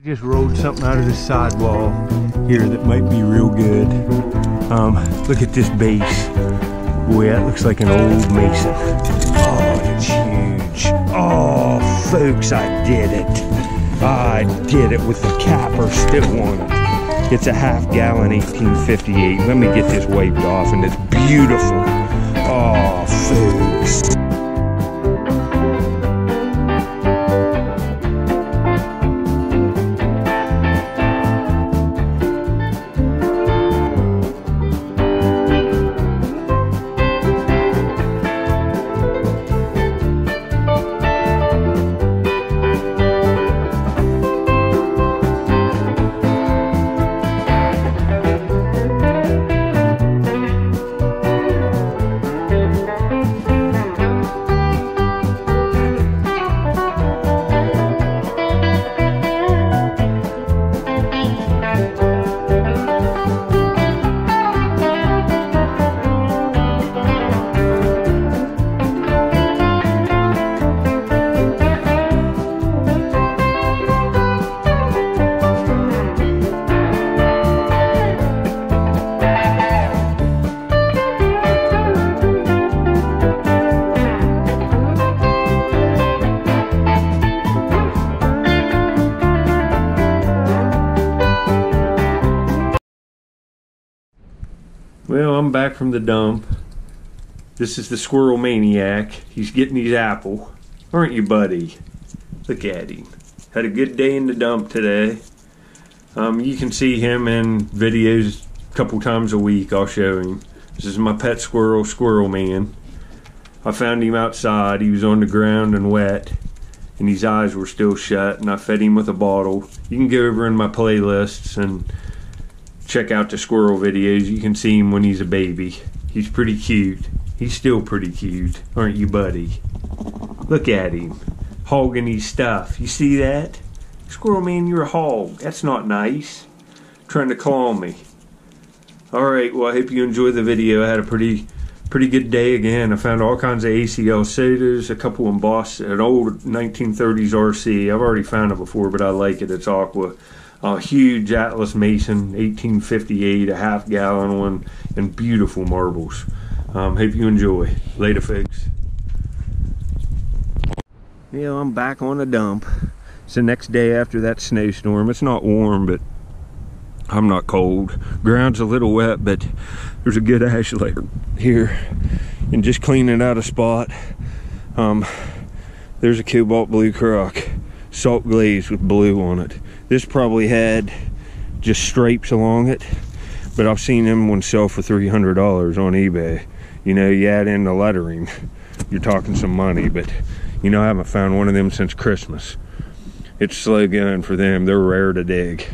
Just rolled something out of the sidewall here that might be real good. Look at this base. Boy, that looks like an old mason. Oh, it's huge. Oh, folks, I did it. I did it with the capper still on it. It's a half-gallon 1858. Let me get this wiped off, and it's beautiful. Oh, folks. Well, I'm back from the dump. This is the squirrel maniac. He's getting his apple. Aren't you, buddy? Look at him. Had a good day in the dump today. You can see him in videos a couple times a week. I'll show him. This is my pet squirrel, Squirrel Man. I found him outside. He was on the ground and wet, and his eyes were still shut, and I fed him with a bottle. You can go over in my playlists and check out the squirrel videos. You can see him when he's a baby. He's pretty cute. He's still pretty cute, aren't you, buddy? Look at him, hogging his stuff. You see that? Squirrel Man, you're a hog. That's not nice. Trying to claw me. Alright, well, I hope you enjoyed the video. I had a pretty good day again. I found all kinds of ACL sodas, a couple embossed, an old 1930s RC. I've already found it before, but I like it. It's aqua. A huge Atlas Mason, 1858, a half-gallon one, and beautiful marbles. Hope you enjoy. Later, folks. Yeah, I'm back on the dump. It's the next day after that snowstorm. It's not warm, but I'm not cold. Ground's a little wet, but there's a good ash layer here. And just cleaning out a spot, there's a cobalt blue crock, salt glazed with blue on it. This probably had just stripes along it, but I've seen them one sell for $300 on eBay. You know, you add in the lettering, you're talking some money, but you know, I haven't found one of them since Christmas. It's slow going for them. They're rare to dig.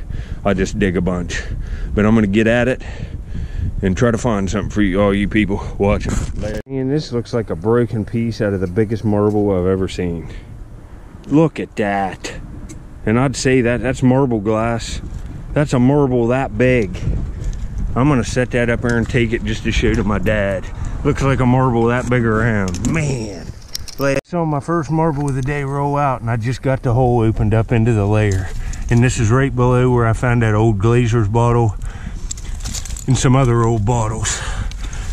I just dig a bunch, but I'm gonna get at it and try to find something for you, all you people watching. And this looks like a broken piece out of the biggest marble I've ever seen. Look at that. And I'd say that's marble glass. That's a marble that big. I'm gonna set that up there and take it just to show to my dad. Looks like a marble that big around. Man. I saw my first marble of the day roll out, and I just got the hole opened up into the layer. And this is right below where I found that old Glazer's bottle and some other old bottles.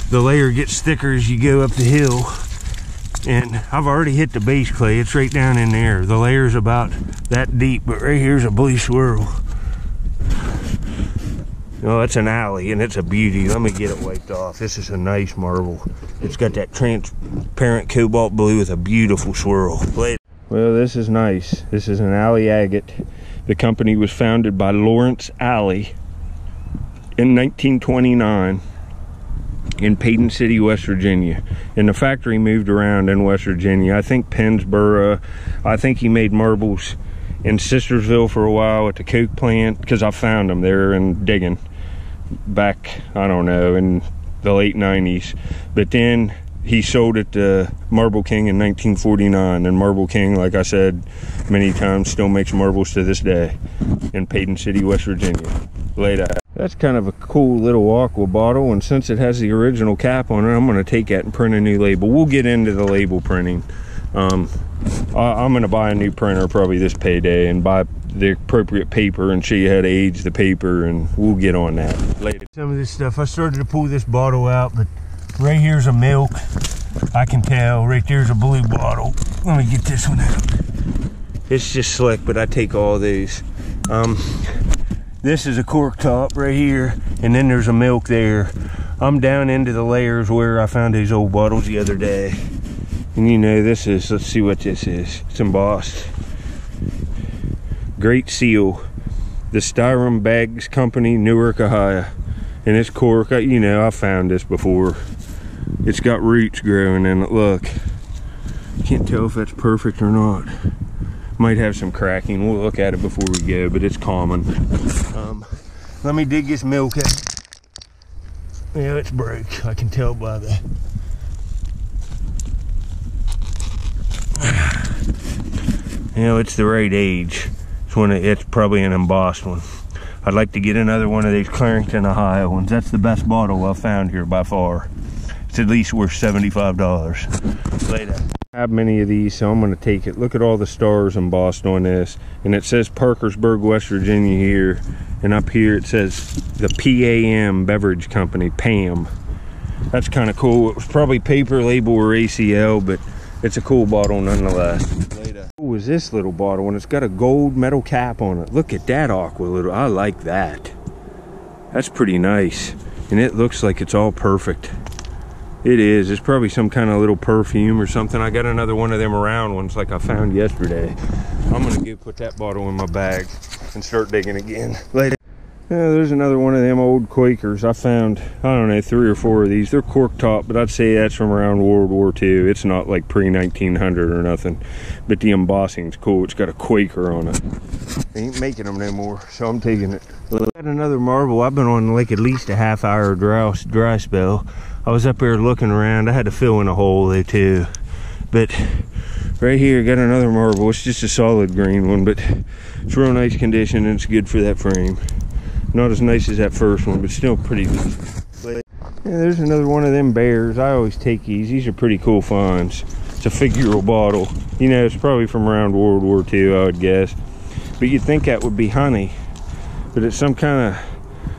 The layer gets thicker as you go up the hill. And I've already hit the base clay. It's right down in there. The layer's about that deep, but right here's a blue swirl. Oh, it's an alley, and it's a beauty. Let me get it wiped off. This is a nice marble. It's got that transparent cobalt blue with a beautiful swirl. Well, this is nice. This is an alley agate. The company was founded by Lawrence Alley in 1929. In Payton City, West Virginia, and the factory moved around in West Virginia. I think Pennsboro. I think he made marbles in Sistersville for a while at the Coke plant, because I found them there and digging back, I don't know, in the late 90s. But then he sold it to Marble King in 1949, and Marble King, like I said many times, still makes marbles to this day in Payton City, West Virginia. Later. That's kind of a cool little aqua bottle, and since it has the original cap on it, I'm going to take that and print a new label. We'll get into the label printing. I'm going to buy a new printer probably this payday and buy the appropriate paper and show you how to age the paper, and we'll get on that later. Some of this stuff, I started to pull this bottle out, but right here's a milk. I can tell. Right there's a blue bottle. Let me get this one out. It's just slick, but I take all these. This is a cork top right here, and then there's a milk there. I'm down into the layers where I found these old bottles the other day. And you know, this is, let's see what this is. It's embossed. Great Seal. The Styron Bags Company, Newark, Ohio. And it's cork. You know, I found this before. It's got roots growing in it, look. Can't tell if that's perfect or not. Might have some cracking. We'll look at it before we go, but it's common. Let me dig this milk out. Yeah, it's broke. I can tell by the... You know, it's the right age. It's probably an embossed one. I'd like to get another one of these Clarington, Ohio ones. That's the best bottle I've found here by far. It's at least worth $75. Later. I have many of these, so I'm going to take it. Look at all the stars embossed on this. And it says Parkersburg, West Virginia here. And up here it says the PAM Beverage Company, PAM. That's kind of cool. It was probably paper label or ACL, but it's a cool bottle nonetheless. Later. What is this little bottle? And it's got a gold metal cap on it. Look at that aqua little. I like that. That's pretty nice. And it looks like it's all perfect. It is. It's probably some kind of little perfume or something. I got another one of them round ones like I found yesterday. I'm going to go put that bottle in my bag and start digging again. Later. Yeah, there's another one of them old Quakers. I found, I don't know, 3 or 4 of these. They're cork top, but I'd say that's from around World War II. It's not like pre-1900 or nothing. But the embossing's cool. It's got a Quaker on it. They ain't making them no more, so I'm taking it. Got another marble. I've been on like at least a half-hour dry spell. I was up there looking around. I had to fill in a hole there too. But right here, got another marble. It's just a solid green one, but it's real nice condition and it's good for that frame. Not as nice as that first one, but still pretty good. Yeah, there's another one of them bears. I always take these. These are pretty cool finds. It's a figural bottle. You know, it's probably from around World War II, I would guess. But you'd think that would be honey. But it's some kind of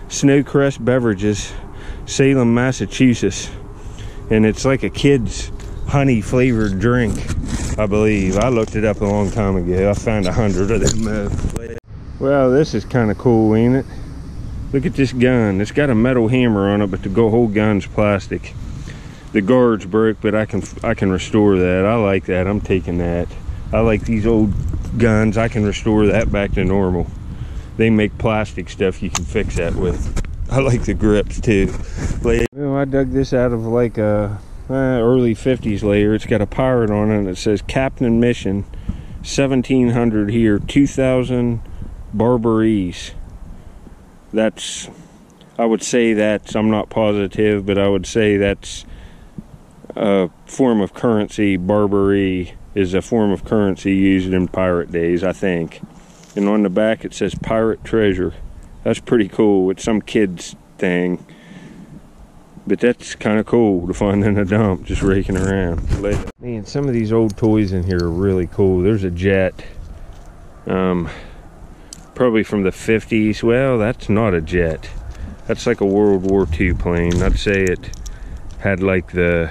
Snowcrest Beverages, Salem, Massachusetts. And it's like a kid's honey flavored drink, I believe. I looked it up a long time ago. I found 100 of them. Well, this is kind of cool, ain't it? Look at this gun. It's got a metal hammer on it, but the whole gun's plastic. The guard's broke, but I can restore that. I like that. I'm taking that. I like these old guns. I can restore that back to normal. They make plastic stuff you can fix that with. I like the grips too. Well, I dug this out of like a early 50s layer. It's got a pirate on it and it says Captain Mission 1700 here, 2000 Barbarese. That's, I would say that's, I'm not positive, but I would say that's a form of currency. Barbary is a form of currency used in pirate days, I think. And on the back it says Pirate Treasure. That's pretty cool. It's some kid's thing. But that's kind of cool to find in a dump, just raking around. Man, some of these old toys in here are really cool. There's a jet. Probably from the 50s. Well, that's not a jet. That's like a World War II plane. I'd say it had like the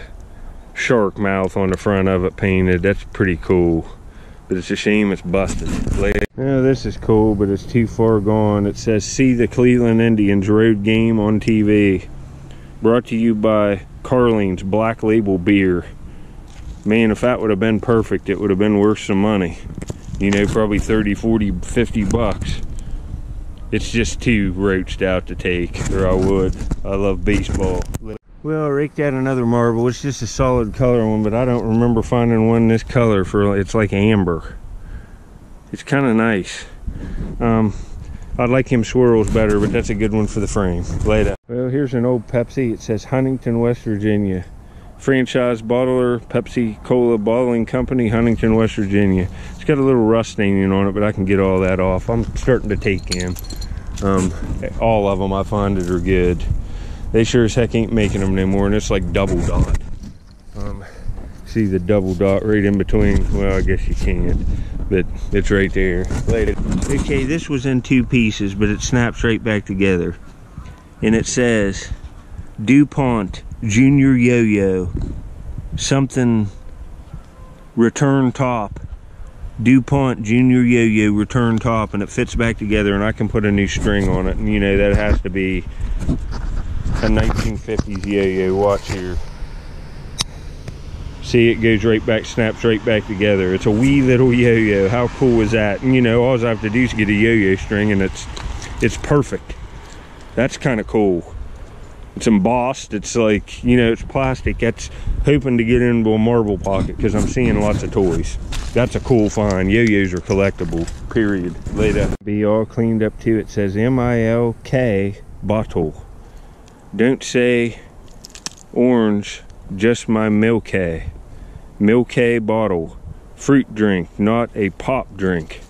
shark mouth on the front of it painted. That's pretty cool. But it's a shame it's busted. Yeah, this is cool, but it's too far gone. It says, see the Cleveland Indians road game on TV. Brought to you by Carling's Black Label Beer. Man, if that would have been perfect, it would have been worth some money. You know, probably 30, 40, 50 bucks. It's just too roached out to take, or I would. I love baseball. Well, I raked out another marble. It's just a solid color one, but I don't remember finding one this color for, it's like amber. It's kind of nice. I'd like him swirls better, but that's a good one for the frame. Later. Well, here's an old Pepsi. It says Huntington, West Virginia. Franchise bottler, Pepsi Cola Bottling Company, Huntington, West Virginia. It's got a little rust staining on it, but I can get all that off. I'm starting to take in. All of them I find that are good. They sure as heck ain't making them anymore, and it's like double dot. See the double dot right in between? Well, I guess you can't, but it's right there. Later. Okay, this was in two pieces, but it snaps right back together. And it says, DuPont Junior Yo-Yo, something, return top. DuPont Junior Yo-Yo return top, and it fits back together, and I can put a new string on it, and you know, that has to be a 1950s yo-yo. Watch here. See, it goes right back, snaps right back together. It's a wee little yo-yo. How cool is that? And you know, all I have to do is get a yo-yo string, and it's perfect. That's kind of cool. It's embossed. It's like, you know, it's plastic. That's hoping to get into a marble pocket, because I'm seeing lots of toys. That's a cool find. Yo-yos are collectible, period. Later. Be all cleaned up too. It says MILK bottle. Don't say orange, just my Milky. Milky bottle. Fruit drink, not a pop drink.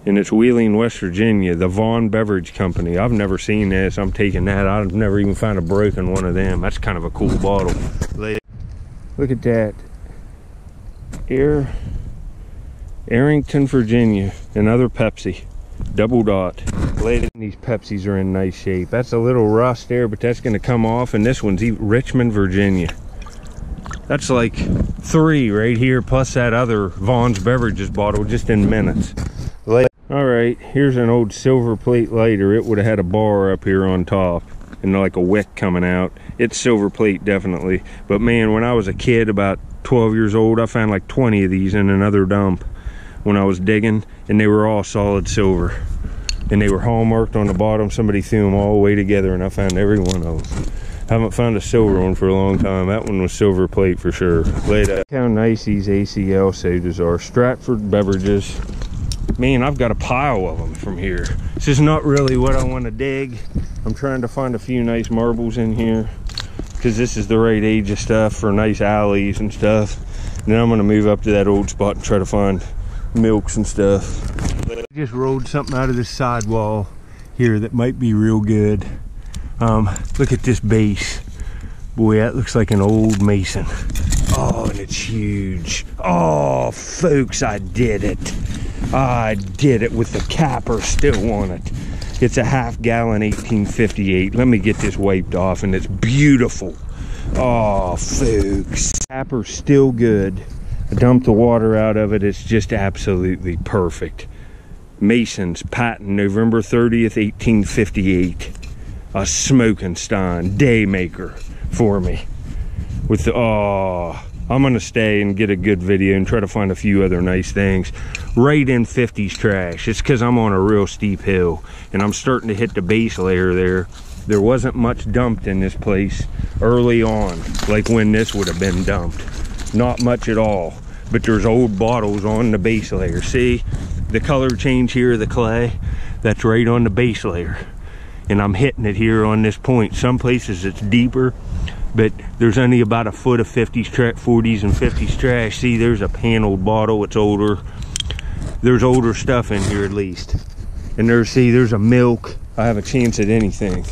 And it's Wheeling, West Virginia, the Vaughn Beverage Company. I've never seen this. I'm taking that. I've never even found a broken one of them. That's kind of a cool bottle. Look at that. Arrington, Virginia. Another Pepsi. Double dot. These Pepsis are in nice shape. That's a little rust there, but that's going to come off. And this one's Richmond, Virginia. That's like 3 right here, plus that other Vaughn's Beverages bottle just in minutes. Alright, here's an old silver plate lighter. It would have had a bar up here on top and like a wick coming out. It's silver plate, definitely. But man, when I was a kid, about 12 years old, I found like 20 of these in another dump when I was digging, and they were all solid silver. And they were hallmarked on the bottom. Somebody threw them all the way together, and I found every one of them. Haven't found a silver one for a long time. That one was silver plate for sure. Look how nice these ACL sodas are. Stratford Beverages. Man, I've got a pile of them from here. This is not really what I want to dig. I'm trying to find a few nice marbles in here, because this is the right age of stuff for nice alleys and stuff. And then I'm going to move up to that old spot and try to find milks and stuff. I just rolled something out of this sidewall here that might be real good. Look at this base. Boy, that looks like an old mason. Oh, and it's huge. Oh, folks, I did it. I did it with the capper still on it. It's a half-gallon 1858. Let me get this wiped off, and it's beautiful. Oh, folks. Capper's still good. I dumped the water out of it. It's just absolutely perfect. Mason's patent, November 30th, 1858. A smoking stein, daymaker for me. With the, oh, I'm gonna stay and get a good video and try to find a few other nice things. Right in 50s trash. It's because I'm on a real steep hill and I'm starting to hit the base layer there. There wasn't much dumped in this place early on, like when this would have been dumped. Not much at all, but there's old bottles on the base layer. See the color change here, the clay? That's right on the base layer. And I'm hitting it here on this point. Some places it's deeper, but there's only about a foot of 40s and 50s trash. See, there's a paneled bottle, it's older. There's older stuff in here at least. And there's a milk. I have a chance at anything.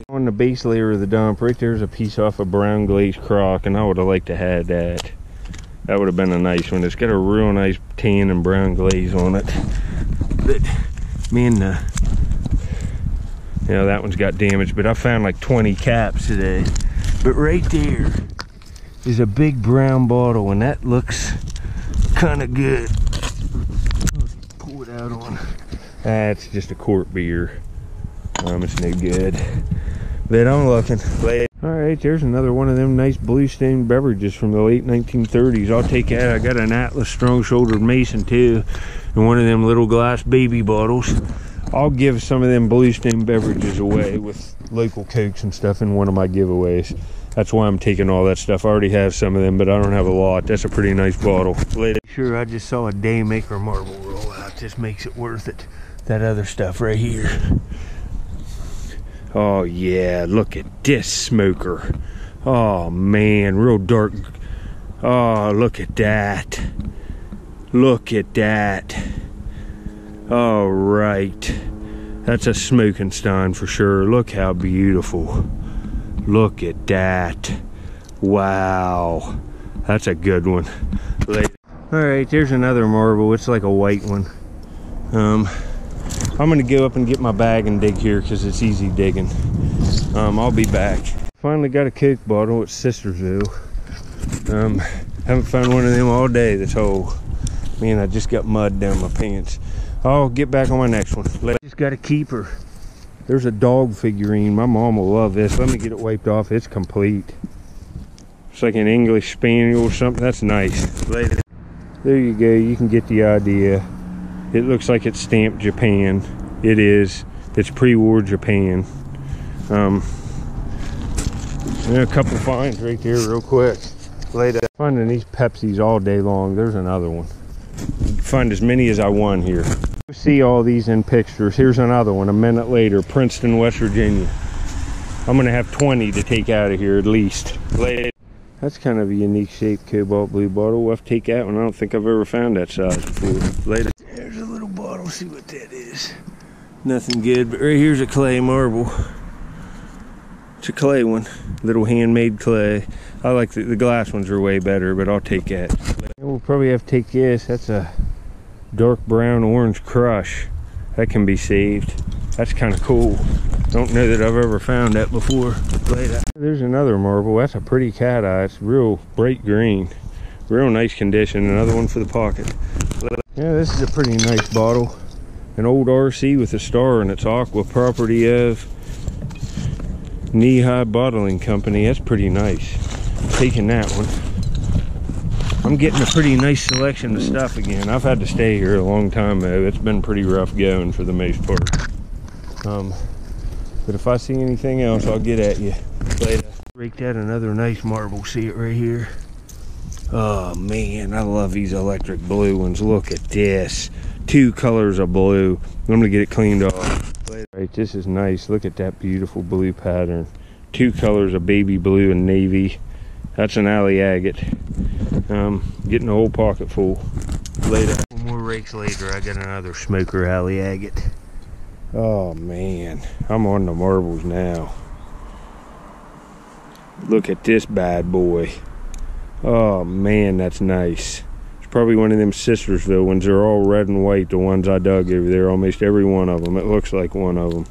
On the base layer of the dump, right there's a piece off a brown glazed crock, and I would have liked to have that. That would have been a nice one. It's got a real nice tan and brown glaze on it. But, man, you know, that one's got damage, but I found like 20 caps today. But right there is a big brown bottle, and that looks kind of good. Let's pull it out on. That's just a quart beer. It's no good. But I'm looking. Alright, there's another one of them nice blue stained beverages from the late 1930s. I'll take that. I got an Atlas strong-shouldered Mason too, and one of them little glass baby bottles. I'll give some of them blue stained beverages away with local Cokes and stuff in one of my giveaways. That's why I'm taking all that stuff. I already have some of them, but I don't have a lot. That's a pretty nice bottle. Sure, I just saw a Daymaker marble roll out. This makes it worth it. That other stuff right here. Oh yeah, look at this smoker. Oh man, real dark. Oh, look at that. Look at that. All right, that's a smoking stein for sure. Look how beautiful. Look at that. Wow, that's a good one. All right, there's another marble. It's like a white one. I'm gonna go up and get my bag and dig here because it's easy digging. I'll be back. Finally got a Coke bottle at Sistersville. Haven't found one of them all day this hole. Man, I just got mud down my pants. I'll get back on my next one. Just got a keeper. There's a dog figurine. My mom will love this. Let me get it wiped off. It's complete. It's like an English Spaniel or something. That's nice. There you go. You can get the idea. It looks like it's stamped Japan. It is. It's pre-war Japan. A couple finds right there real quick. Later. Finding these Pepsis all day long. There's another one. Find as many as I want here. See all these in pictures. Here's another one a minute later. Princeton, West Virginia. I'm gonna have 20 to take out of here at least. Later. That's kind of a unique shape cobalt blue bottle. We'll have to take that one. I don't think I've ever found that size before. Later. There's a little bottle. See what that is. Nothing good, but right here's a clay marble. It's a clay one. Little handmade clay. I like the glass ones are way better, but I'll take that. And we'll probably have to take this. That's a dark brown orange crush. That can be saved. That's kind of cool. Don't know that I've ever found that before. There's another marble. That's a pretty cat eye. It's real bright green. Real nice condition. Another one for the pocket. Yeah, this is a pretty nice bottle. An old RC with a star in its aqua, property of Knee High Bottling Company. That's pretty nice. Taking that one. I'm getting a pretty nice selection of stuff again. I've had to stay here a long time though. It's been pretty rough going for the most part. But if I see anything else, I'll get at you later. Raked out another nice marble. See it right here? Oh man, I love these electric blue ones. Look at this. 2 colors of blue. I'm gonna get it cleaned off. Right, this is nice. Look at that beautiful blue pattern. 2 colors of baby blue and navy. That's an alley agate. Getting a whole pocket full. Later. One more rakes later, I got another smoker alley agate. Oh man, I'm on the marbles now. Look at this bad boy. Oh man, that's nice. It's probably one of them Sistersville ones. They're all red and white, the ones I dug over there. Almost every one of them. It looks like one of them.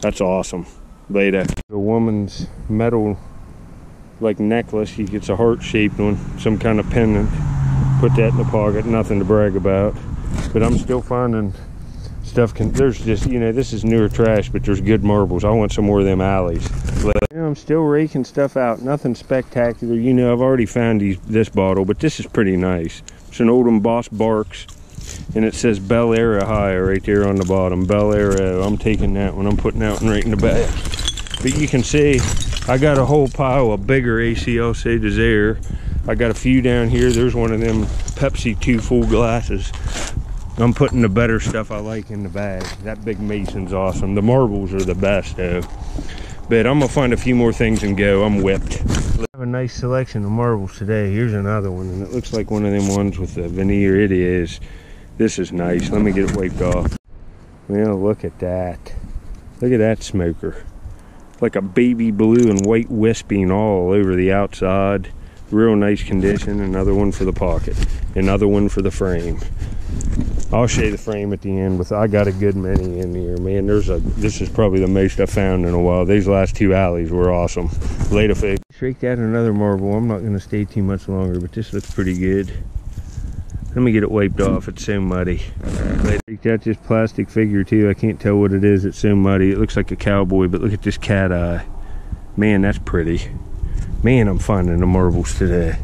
That's awesome. Later. The woman's metal like necklace. She gets a heart-shaped one, some kind of pendant. Put that in the pocket. Nothing to brag about. But I'm still finding stuff. There's just, you know, this is newer trash, but there's good marbles. I want some more of them alleys. You know, I'm still raking stuff out. Nothing spectacular. You know, I've already found this bottle, but this is pretty nice. It's an old embossed Barks, and it says Bel Air Ohio right there on the bottom. Bel Air. I'm taking that one. I'm putting that one right in the bag. But you can see I got a whole pile of bigger ACLC Desire. I got a few down here. There's one of them Pepsi 2 full glasses. I'm putting the better stuff I like in the bag. That big Mason's awesome. The marbles are the best though. But I'm gonna find a few more things and go. I'm whipped. I have a nice selection of marbles today. Here's another one, and it looks like one of them ones with the veneer. It is. This is nice. Let me get it wiped off. Well, look at that. Look at that smoker. Like a baby blue and white wisping all over the outside. Real nice condition. Another one for the pocket. Another one for the frame. I'll show you the frame at the end. I got a good many in here, man. This is probably the most I've found in a while. These last 2 alleys were awesome. Later, fake. Shake out another marble. I'm not going to stay too much longer, but this looks pretty good. Let me get it wiped off. It's so muddy. Shake out this plastic figure too. I can't tell what it is. It's so muddy. It looks like a cowboy, but look at this cat eye. Man, that's pretty. Man, I'm finding the marbles today.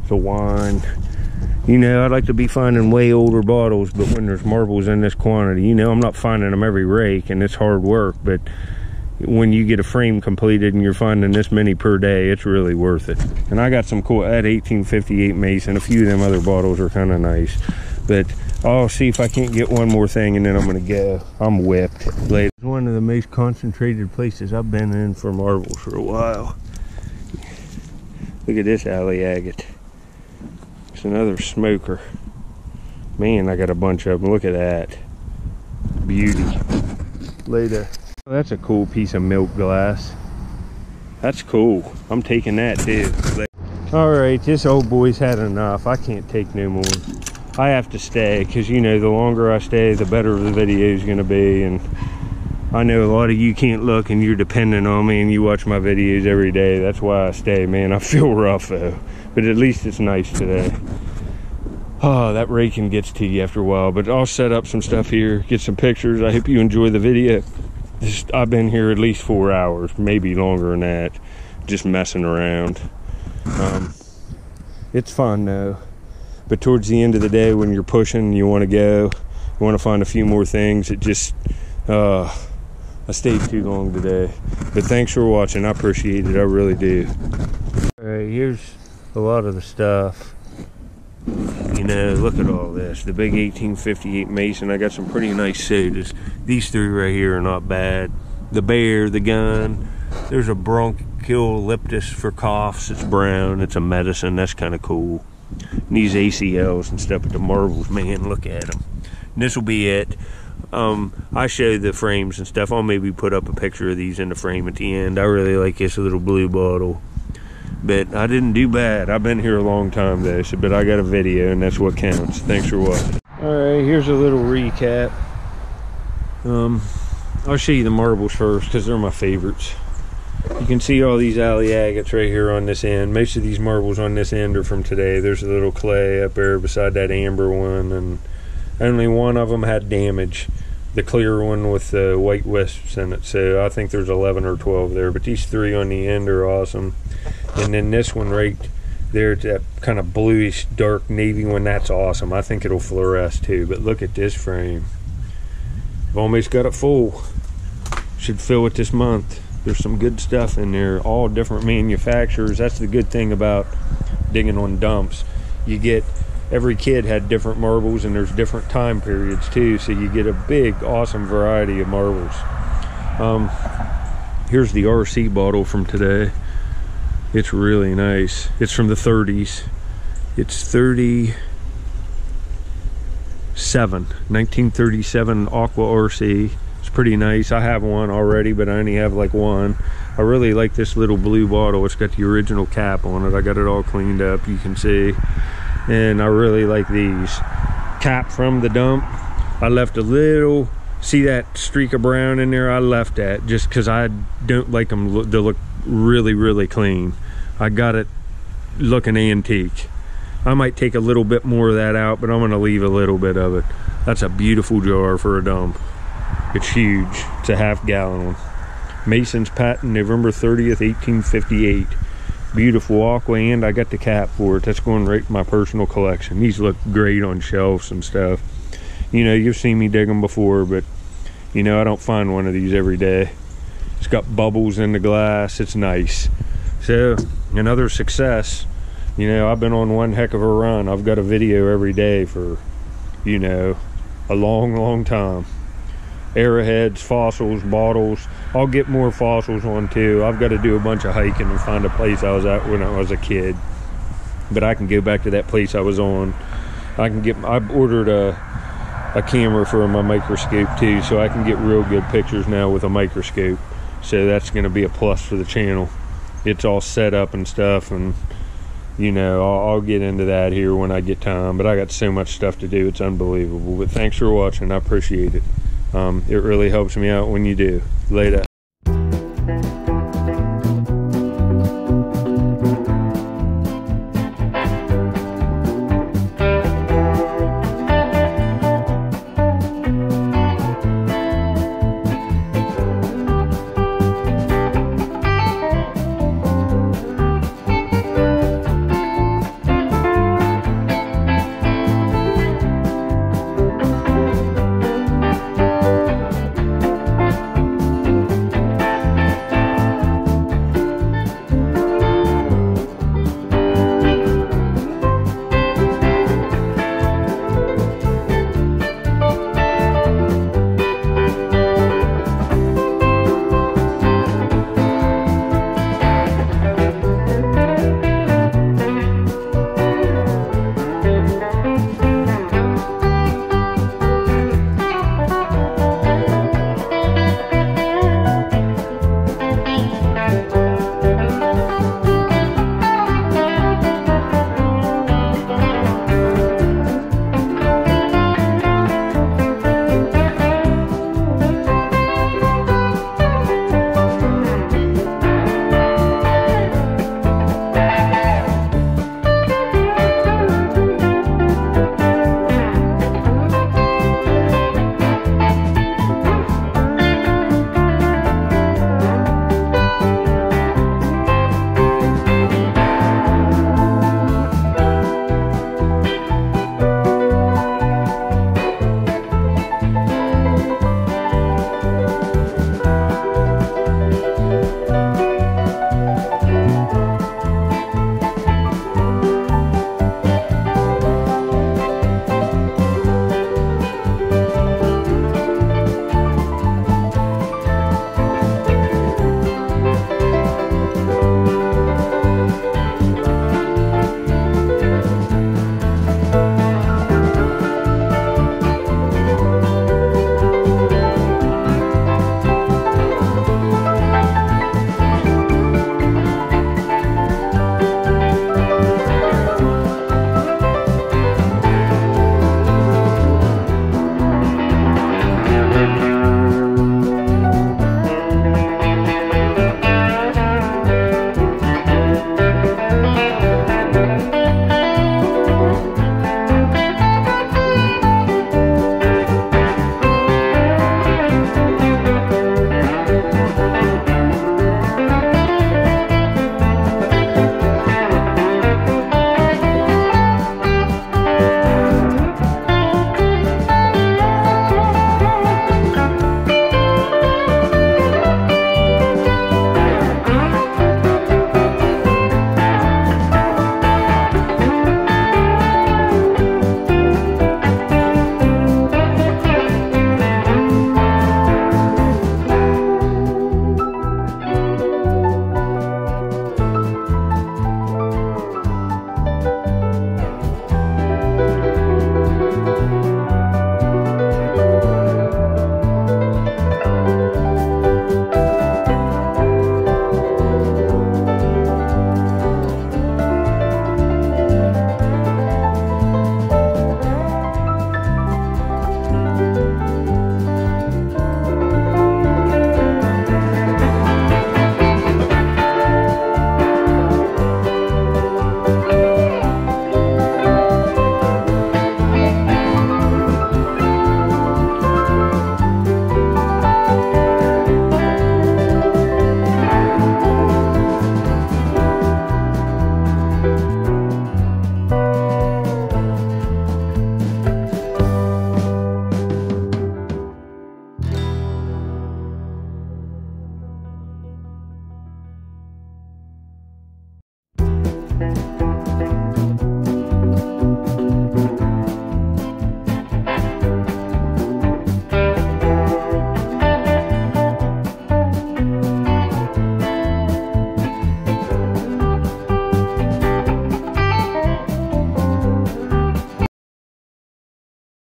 The wine. You know, I'd like to be finding way older bottles, but when there's marbles in this quantity, you know, I'm not finding them every rake, and it's hard work, but when you get a frame completed and you're finding this many per day, it's really worth it. And I got some cool, at 1858 Mason, a few of them other bottles are kind of nice, but I'll see if I can't get one more thing, and then I'm going to go. I'm whipped. Later. It's one of the most concentrated places I've been in for marbles for a while. Look at this alley agate. Another smoker. Man, I got a bunch of them. Look at that. Beauty. Later. That's a cool piece of milk glass. That's cool. I'm taking that too. Alright, this old boy's had enough. I can't take no more. I have to stay, because you know, the longer I stay, the better the video is going to be. And I know a lot of you can't look and you're dependent on me and you watch my videos every day. That's why I stay, man. I feel rough though, but at least it's nice today. Oh, that raking gets to you after a while, but I'll set up some stuff here, get some pictures. I hope you enjoy the video. I've been here at least 4 hours, maybe longer than that, just messing around. It's fun though, but towards the end of the day, when you're pushing, you want to go, you want to find a few more things. It just, I stayed too long today, but thanks for watching. I appreciate it. I really do. All right, here's a lot of the stuff. You know, look at all this. The big 1858 Mason. I got some pretty nice sodas. These three right here are not bad. The bear, the gun. There's a bronchiolitis for coughs. It's brown. It's a medicine. That's kind of cool. And these ACLs and stuff with the marbles, man, look at them. And this will be it. I show the frames and stuff. I'll maybe put up a picture of these in the frame at the end. I really like this little blue bottle. But I didn't do bad. I've been here a long time though, so, but I got a video and that's what counts. Thanks for watching. Alright, here's a little recap. I'll show you the marbles first because they're my favorites. You can see all these alley agates right here on this end. Most of these marbles on this end are from today. There's a little clay up there beside that amber one, and only one of them had damage. The clear one with the white wisps in it. So I think there's 11 or 12 there, but these three on the end are awesome. And then this one right there, that kind of bluish dark navy one, that's awesome. I think it'll fluoresce too, but look at this frame. I've almost got it full. Should fill it this month. There's some good stuff in there, all different manufacturers. That's the good thing about digging on dumps. You get, every kid had different marbles, and there's different time periods too, so you get a big awesome variety of marbles. Here's the RC bottle from today. It's really nice. It's from the 30s. It's 1937 Aqua RC. It's pretty nice. I have one already, but I only have like one. I really like this little blue bottle. It's got the original cap on it. I got it all cleaned up, you can see. And I really like these. Cap from the dump. I left a little, see that streak of brown in there? I left that just because I don't like them to look really, really clean. I got it looking antique. I might take a little bit more of that out, but I'm gonna leave a little bit of it. That's a beautiful jar for a dump. It's huge. It's a ½ gallon one. Mason's patent, November 30th, 1858. Beautiful aqua, and I got the cap for it. That's going right in my personal collection. These look great on shelves and stuff. You know, you've seen me dig them before, but you know, I don't find one of these every day. It's got bubbles in the glass. It's nice. So, another success. You know, I've been on one heck of a run. I've got a video every day for, you know, a long, long time. Arrowheads, fossils, bottles. I'll get more fossils on too. I've got to do a bunch of hiking and find a place I was at when I was a kid. But I can go back to that place I was on. I ordered a camera for my microscope too, so I can get real good pictures now with a microscope. So that's going to be a plus for the channel. It's all set up and stuff, and you know, I'll get into that here when I get time, but I got so much stuff to do, it's unbelievable. But thanks for watching. I appreciate it. It really helps me out when you do. Later. Bye.